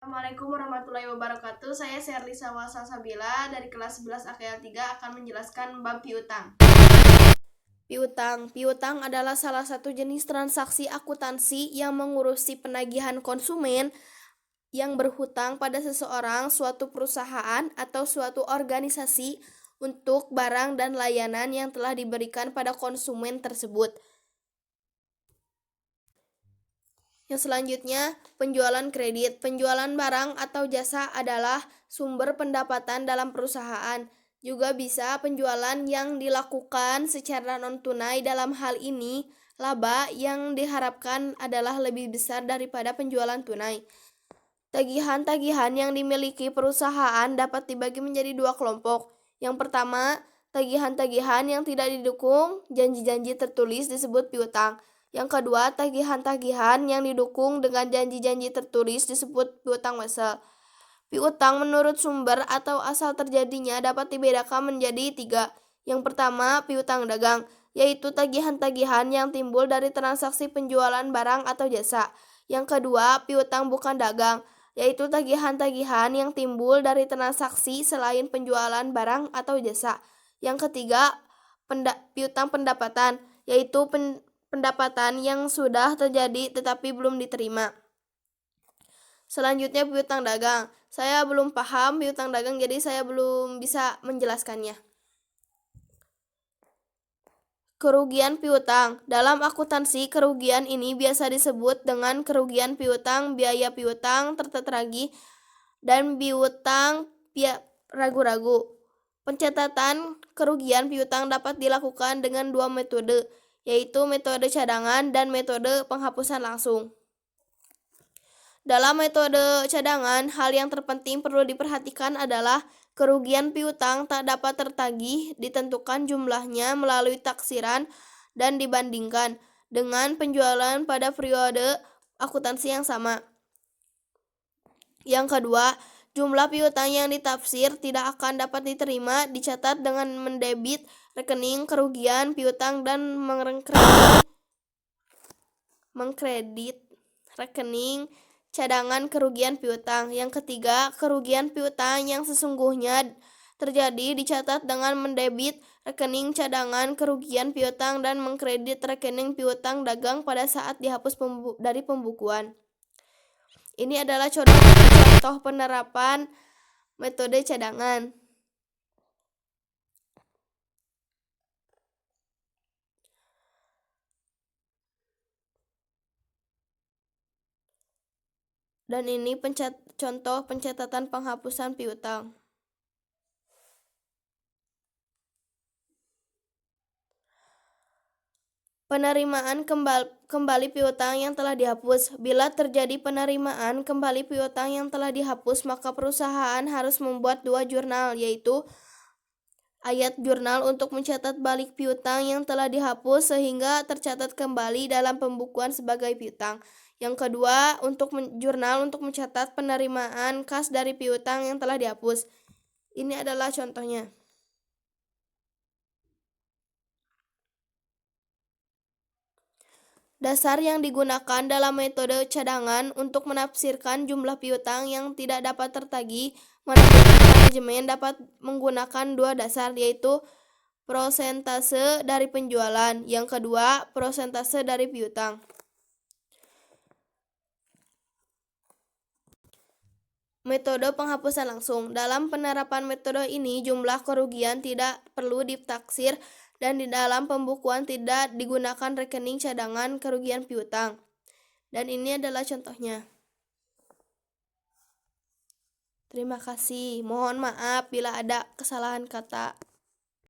Assalamualaikum warahmatullahi wabarakatuh. Saya Sherly Sawasa Sabila dari kelas 11 AKL 3 akan menjelaskan bab piutang. Piutang adalah salah satu jenis transaksi akuntansi yang mengurusi penagihan konsumen yang berhutang pada seseorang, suatu perusahaan, atau suatu organisasi untuk barang dan layanan yang telah diberikan pada konsumen tersebut. Yang selanjutnya, penjualan kredit. Penjualan barang atau jasa adalah sumber pendapatan dalam perusahaan. Juga bisa penjualan yang dilakukan secara non-tunai. Dalam hal ini, laba yang diharapkan adalah lebih besar daripada penjualan tunai. Tagihan-tagihan yang dimiliki perusahaan dapat dibagi menjadi dua kelompok. Yang pertama, tagihan-tagihan yang tidak didukung janji-janji tertulis disebut piutang. Yang kedua, tagihan-tagihan yang didukung dengan janji-janji tertulis disebut piutang mesel. Piutang menurut sumber atau asal terjadinya dapat dibedakan menjadi tiga. Yang pertama, piutang dagang, yaitu tagihan-tagihan yang timbul dari transaksi penjualan barang atau jasa. Yang kedua, piutang bukan dagang, yaitu tagihan-tagihan yang timbul dari transaksi selain penjualan barang atau jasa. Yang ketiga, piutang pendapatan, yaitu pendapatan yang sudah terjadi tetapi belum diterima. Selanjutnya piutang dagang. Saya belum paham piutang dagang, jadi saya belum bisa menjelaskannya. Kerugian piutang. Dalam akuntansi, kerugian ini biasa disebut dengan kerugian piutang, biaya piutang, tertetragi, dan piutang ragu-ragu. Pencatatan kerugian piutang dapat dilakukan dengan dua metode, yaitu metode cadangan dan metode penghapusan langsung. Dalam metode cadangan, hal yang terpenting perlu diperhatikan adalah kerugian piutang tak dapat tertagih ditentukan jumlahnya melalui taksiran dan dibandingkan dengan penjualan pada periode akuntansi yang sama. Yang kedua, jumlah piutang yang ditafsir tidak akan dapat diterima dicatat dengan mendebit rekening kerugian piutang dan mengkredit rekening cadangan kerugian piutang. Yang ketiga, kerugian piutang yang sesungguhnya terjadi dicatat dengan mendebit rekening cadangan kerugian piutang dan mengkredit rekening piutang dagang pada saat dihapus dari pembukuan. Ini adalah contoh penerapan metode cadangan. Dan ini contoh pencatatan penghapusan piutang. Penerimaan kembali piutang yang telah dihapus. Bila terjadi penerimaan kembali piutang yang telah dihapus, maka perusahaan harus membuat dua jurnal, yaitu ayat jurnal untuk mencatat balik piutang yang telah dihapus sehingga tercatat kembali dalam pembukuan sebagai piutang. Yang kedua, jurnal untuk mencatat penerimaan kas dari piutang yang telah dihapus. Ini adalah contohnya. Dasar yang digunakan dalam metode cadangan untuk menafsirkan jumlah piutang yang tidak dapat tertagih. Manajemen dapat menggunakan dua dasar, yaitu prosentase dari penjualan. Yang kedua, prosentase dari piutang. Metode penghapusan langsung. Dalam penerapan metode ini, jumlah kerugian tidak perlu ditaksir dan di dalam pembukuan tidak digunakan rekening cadangan kerugian piutang. Dan ini adalah contohnya. Terima kasih. Mohon maaf bila ada kesalahan kata.